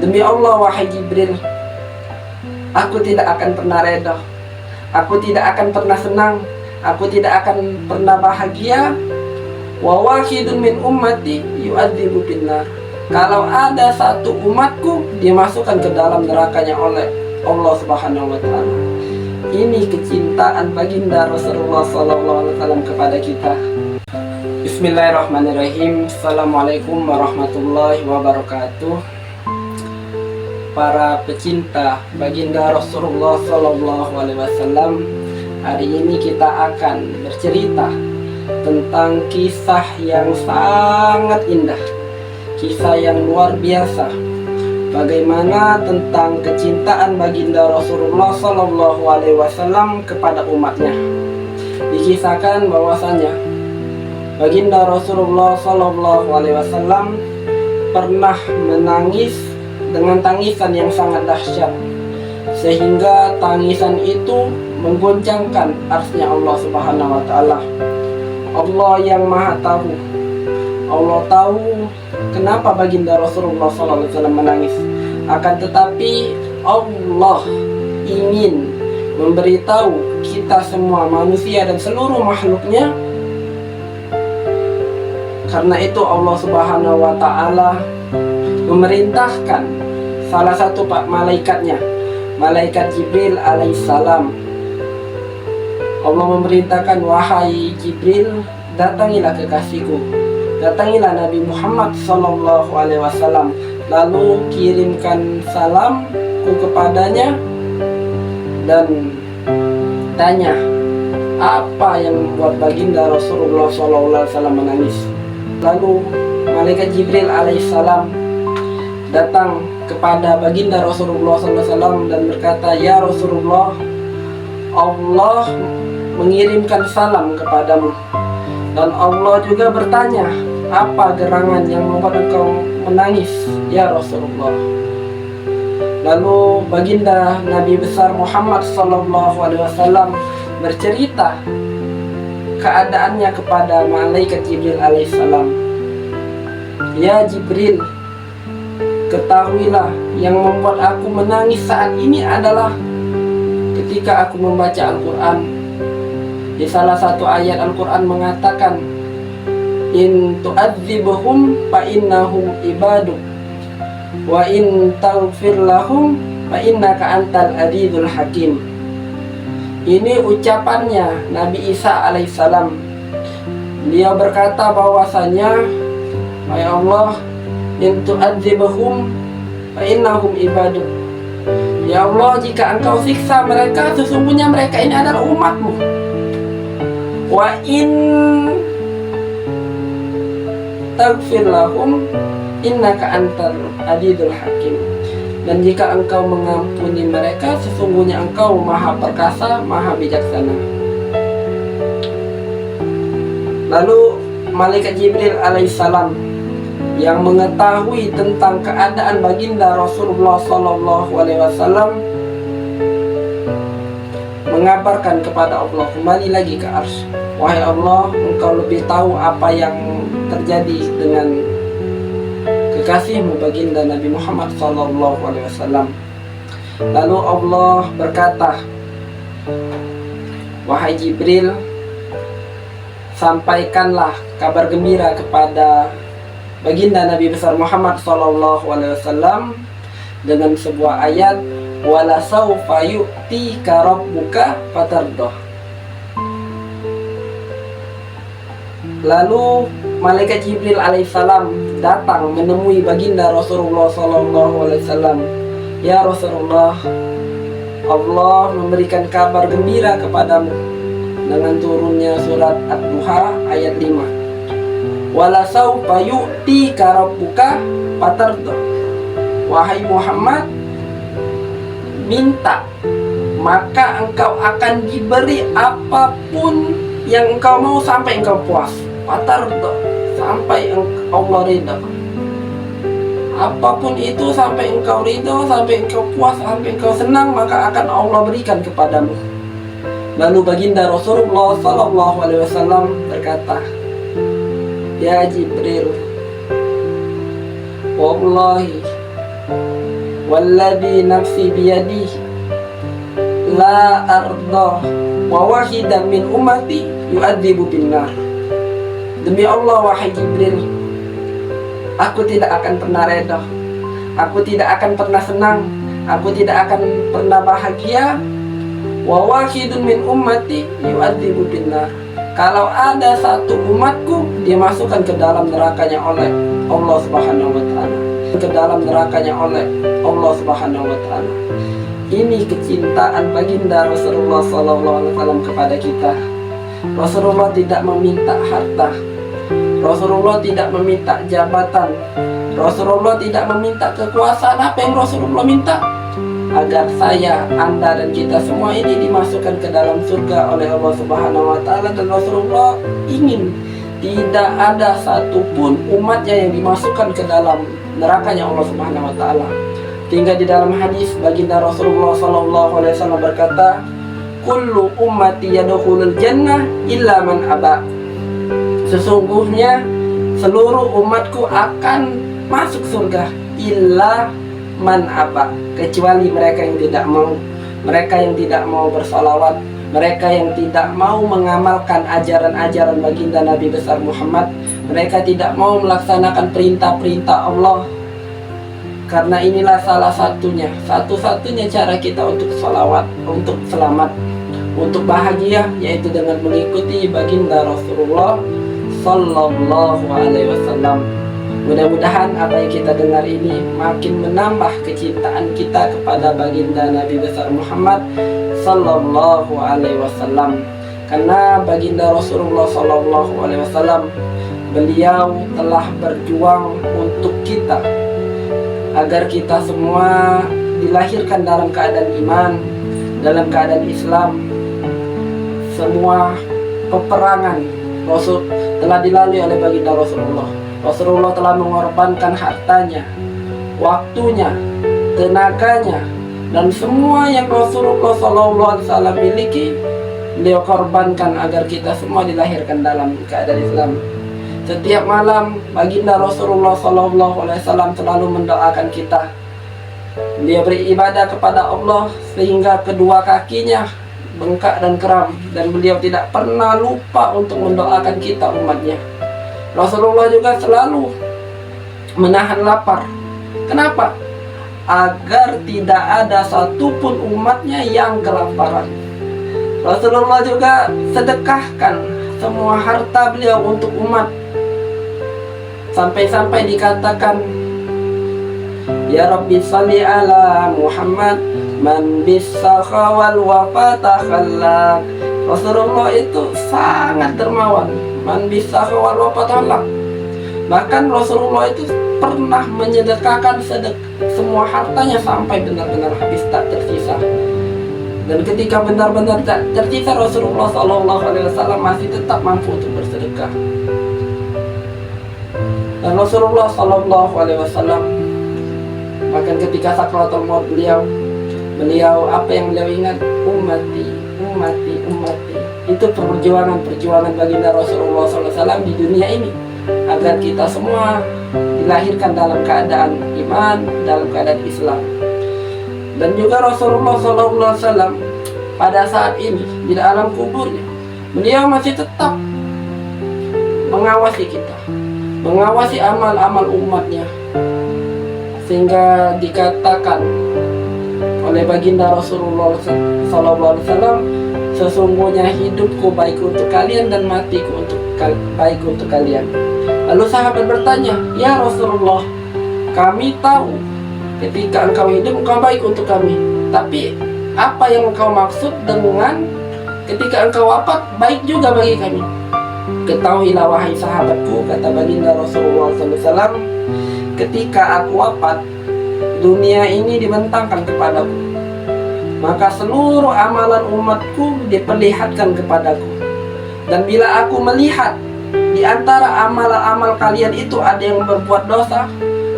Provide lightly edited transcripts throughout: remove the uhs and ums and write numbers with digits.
Demi Allah wahai Jibril, aku tidak akan pernah reda, aku tidak akan pernah senang, aku tidak akan pernah bahagia. Wa wahidun min ummati yu'adzibu binnar. Kalau ada satu umatku dimasukkan ke dalam nerakanya oleh Allah Subhanahu wa taala. Ini kecintaan baginda Rasulullah SAW kepada kita. Bismillahirrahmanirrahim. Assalamualaikum warahmatullahi wabarakatuh. Para pecinta baginda Rasulullah SAW, hari ini kita akan bercerita tentang kisah yang sangat indah, kisah yang luar biasa. Bagaimana tentang kecintaan baginda Rasulullah SAW kepada umatnya. Dikisahkan bahwasanya baginda Rasulullah SAW pernah menangis dengan tangisan yang sangat dahsyat, sehingga tangisan itu menggoncangkan arsy-Nya Allah Subhanahu wa taala. Allah yang Maha Tahu, Allah tahu kenapa baginda Rasulullah SAW menangis. Akan tetapi Allah ingin memberitahu kita semua manusia dan seluruh makhluknya. Karena itu Allah Subhanahu wa taala memerintahkan salah satu malaikatnya, malaikat Jibril alaihissalam. Allah memerintahkan, wahai Jibril, datangilah kekasihku, datangilah Nabi Muhammad SAW, lalu kirimkan salamku kepadanya dan tanya apa yang membuat baginda Rasulullah SAW menangis. Lalu malaikat Jibril alaihissalam datang kepada baginda Rasulullah SAW dan berkata, ya Rasulullah, Allah mengirimkan salam kepadamu, dan Allah juga bertanya, apa gerangan yang membuat engkau menangis ya Rasulullah? Lalu baginda Nabi besar Muhammad SAW bercerita keadaannya kepada malaikat Jibril alaihissalam. Ya Jibril, ketahuilah yang membuat aku menangis saat ini adalah ketika aku membaca Al-Quran. Di salah satu ayat Al-Quran mengatakan, in tu'adzibuhum fa innahum ibaduk, wa in taghfir lahum fa innaka antal azizul hakim. Ini ucapannya Nabi Isa alaihissalam. Dia berkata bahwasanya, ya Allah, in tu'adzibuhum fa innahum ibaduk, ya Allah, jika engkau siksa mereka, sesungguhnya mereka ini adalah umatmu. Wa in taghfir lahum innaka antal azizul hakim. Dan jika engkau mengampuni mereka, sesungguhnya engkau maha perkasa, maha bijaksana. Lalu malaikat Jibril alaihissalam yang mengetahui tentang keadaan baginda Rasulullah SAW mengabarkan kepada Allah, kembali lagi ke arsy. Wahai Allah, engkau lebih tahu apa yang terjadi dengan kekasihmu baginda Nabi Muhammad SAW. Lalu Allah berkata, wahai Jibril, sampaikanlah kabar gembira kepada baginda Nabi besar Muhammad SAW dengan sebuah ayat, wala sawfa yu'tika rabbuka fatardah. Lalu malaikat Jibril alaihissalam datang menemui baginda Rasulullah SAW. Ya Rasulullah, Allah memberikan kabar gembira kepadamu dengan turunnya surat Ad-Duha ayat 5. Wala sawfa yu'tika rabbuka fatardah. Wahai Muhammad, minta, maka engkau akan diberi apapun yang engkau mau sampai engkau puas. Fatardah, sampai Allah ridha. Apapun itu sampai engkau ridha, sampai engkau puas, sampai engkau senang, maka akan Allah berikan kepadamu. Lalu baginda Rasulullah SAW berkata, ya Jibril, wallahi walladzi nafsi biyadi la arda wa wahidan min ummati yu'adzibu binnar. Demi Allah wahai Jibril, aku tidak akan pernah reda, aku tidak akan pernah senang, aku tidak akan pernah bahagia. Wa wahidun min ummati yu'adzibu binnar. Kalau ada satu umatku dimasukkan ke dalam nerakanya oleh Allah Subhanahu wa taala, ke dalam nerakanya oleh Allah Subhanahu wa taala. Ini kecintaan baginda Rasulullah sallallahu alaihi wasallam kepada kita. Rasulullah tidak meminta harta, Rasulullah tidak meminta jabatan, Rasulullah tidak meminta kekuasaan. Apa yang Rasulullah minta? Agar saya, Anda, dan kita semua ini dimasukkan ke dalam surga oleh Allah Subhanahu wa taala. Dan Rasulullah ingin tidak ada satupun umatnya yang dimasukkan ke dalam nerakanya Allah Subhanahu wa taala. Hingga di dalam hadis baginda Rasulullah sallallahu alaihi wasallam berkata, "Kullu ummati yadkhulul jannah illa man aba." Sesungguhnya seluruh umatku akan masuk surga illa man aba, kecuali mereka yang tidak mau, mereka yang tidak mau bersalawat, mereka yang tidak mau mengamalkan ajaran-ajaran baginda Nabi besar Muhammad, mereka tidak mau melaksanakan perintah-perintah Allah. Karena inilah salah satunya, satu-satunya cara kita untuk salawat, untuk selamat, untuk bahagia, yaitu dengan mengikuti baginda Rasulullah sallallahu alaihi wasallam. Mudah-mudahan apa yang kita dengar ini makin menambah kecintaan kita kepada baginda Nabi besar Muhammad sallallahu alaihi wasallam. Karena baginda Rasulullah sallallahu alaihi wasallam, beliau telah berjuang untuk kita agar kita semua dilahirkan dalam keadaan iman, dalam keadaan Islam. Semua peperangan Rasul telah dilalui oleh baginda Rasulullah. Rasulullah telah mengorbankan hartanya, waktunya, tenaganya, dan semua yang Rasulullah SAW miliki, beliau korbankan agar kita semua dilahirkan dalam keadaan Islam. Setiap malam baginda Rasulullah SAW selalu mendoakan kita. Dia beribadah kepada Allah sehingga kedua kakinya bengkak dan kram, dan beliau tidak pernah lupa untuk mendoakan kita umatnya. Rasulullah juga selalu menahan lapar. Kenapa? Agar tidak ada satupun umatnya yang kelaparan. Rasulullah juga sedekahkan semua harta beliau untuk umat. Sampai-sampai dikatakan, "Ya Rabbi salli ala Muhammad man bisakha wal wafata khallak." Rasulullah itu sangat dermawan. Man bisakha wal wafata khallak. Bahkan Rasulullah itu pernah menyedekahkan semua hartanya sampai benar-benar habis, tak tersisa. Dan ketika benar-benar tak tersisa, Rasulullah SAW masih tetap mampu untuk bersedekah. Dan Rasulullah SAW bahkan ketika sakratul maut beliau apa yang beliau ingat? Ummati, ummati, ummati. Itu perjuangan baginda Rasulullah SAW di dunia ini, agar kita semua dilahirkan dalam keadaan iman, dalam keadaan Islam. Dan juga Rasulullah SAW pada saat ini di alam kuburnya, beliau masih tetap mengawasi kita, mengawasi amal-amal umatnya, sehingga dikatakan oleh baginda Rasulullah SAW, "Sesungguhnya hidupku baik untuk kalian dan matiku baik untuk kalian." Lalu sahabat bertanya, "Ya Rasulullah, kami tahu ketika engkau hidup engkau baik untuk kami, tapi apa yang engkau maksud dengan ketika engkau wafat baik juga bagi kami?" "Ketahuilah wahai sahabatku," kata baginda Rasulullah SAW, "ketika aku wafat, dunia ini dibentangkan kepadaku, maka seluruh amalan umatku diperlihatkan kepadaku. Dan bila aku melihat di antara amal-amal kalian itu ada yang berbuat dosa,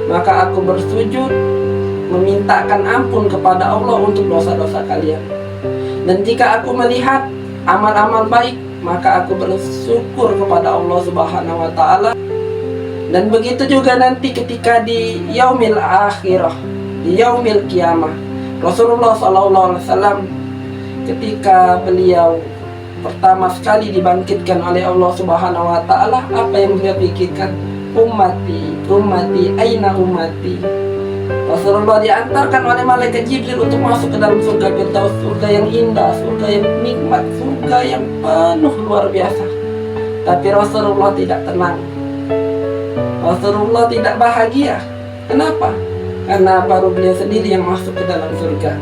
maka aku bersujud memintakan ampun kepada Allah untuk dosa-dosa kalian. Dan jika aku melihat amal-amal baik, maka aku bersyukur kepada Allah Subhanahu wa taala. Dan begitu juga nanti ketika di yaumil akhirah, di yaumil qiyamah. Rasulullah SAW ketika beliau pertama sekali dibangkitkan oleh Allah Subhanahu wa taala, apa yang beliau pikirkan? Ummati, ummati, aina ummati. Rasulullah diantarkan oleh malaikat Jibril untuk masuk ke dalam surga Firdaus, surga yang indah, surga yang nikmat, surga yang penuh luar biasa. Tapi Rasulullah tidak tenang. Rasulullah tidak bahagia. Kenapa? Karena baru beliau sendiri yang masuk ke dalam surga.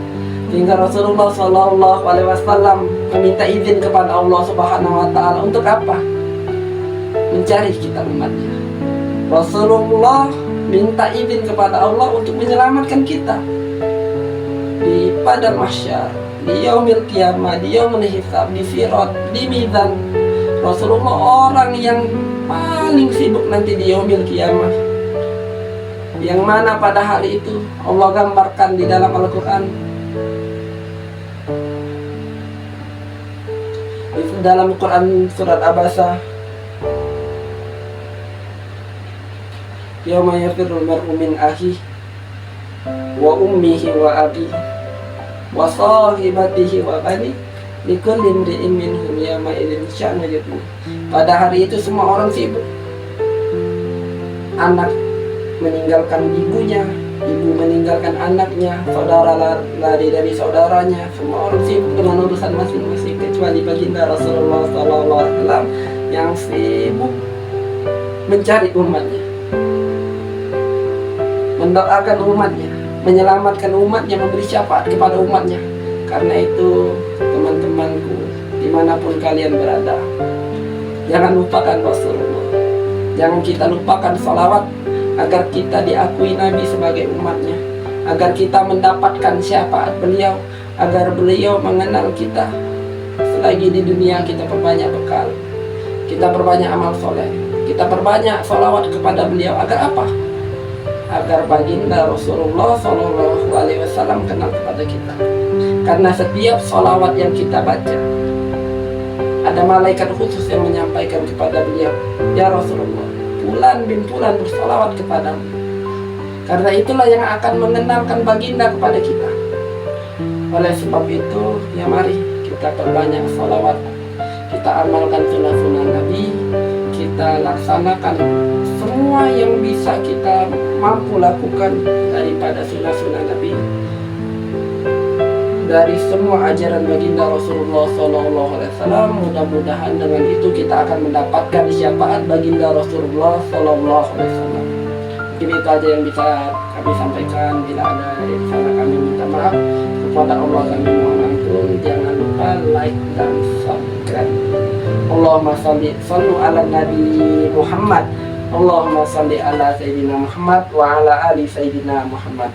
Sehingga Rasulullah SAW meminta izin kepada Allah Subhanahu wa taala untuk apa? Mencari kita umatnya. Rasulullah minta izin kepada Allah untuk menyelamatkan kita di padang mahsyar, di yaumil qiyamah, di yaumul hisab, di sirat, di mizan. Rasulullah orang yang paling sibuk nanti di yaumil qiyamah, yang mana pada hari itu Allah gambarkan di dalam Al-Quran. Di dalam Quran surat Abasa, yauma yafirrul mar'u min akhihi wa ummihi wa abihi wa sahibatihi wa banihi likulli imri'in minhum yawma idzin sya'nun yughnihi. Pada hari itu semua orang sibuk. Anak meninggalkan ibunya, ibu meninggalkan anaknya, saudara lari dari saudaranya. Semua orang sibuk dengan urusan masing-masing, kecuali baginda Rasulullah SAW yang sibuk mencari umatnya, mendoakan umatnya, menyelamatkan umatnya, memberi syafaat kepada umatnya. Karena itu teman-temanku, dimanapun kalian berada, jangan lupakan Rasulullah. Jangan kita lupakan salawat, agar kita diakui Nabi sebagai umatnya, agar kita mendapatkan syafaat beliau, agar beliau mengenal kita. Selagi di dunia kita perbanyak bekal, kita perbanyak amal soleh, kita perbanyak salawat kepada beliau. Agar apa? Agar baginda Rasulullah SAW kenal kepada kita. Karena setiap salawat yang kita baca, ada malaikat khusus yang menyampaikan kepada beliau, ya Rasulullah, Fulan bin Fulan bersalawat kepadamu. Karena itulah yang akan mengenalkan baginda kepada kita. Oleh sebab itu, ya mari kita perbanyak salawat, kita amalkan sunnah-sunnah Nabi, kita laksanakan semua yang bisa kita mampu lakukan daripada sunnah-sunnah Nabi, dari semua ajaran baginda Rasulullah SAW. Mudah-mudahan dengan itu kita akan mendapatkan syafaat baginda Rasulullah SAW. Mungkin itu aja yang bisa kami sampaikan. Bila ada yang salah kami minta maaf. Kepada Allah kami mohon ampun. Jangan lupa like dan subscribe. Allahumma salli ala Nabi Muhammad. Allahumma salli ala Sayyidina Muhammad wa ala ali Sayyidina Muhammad.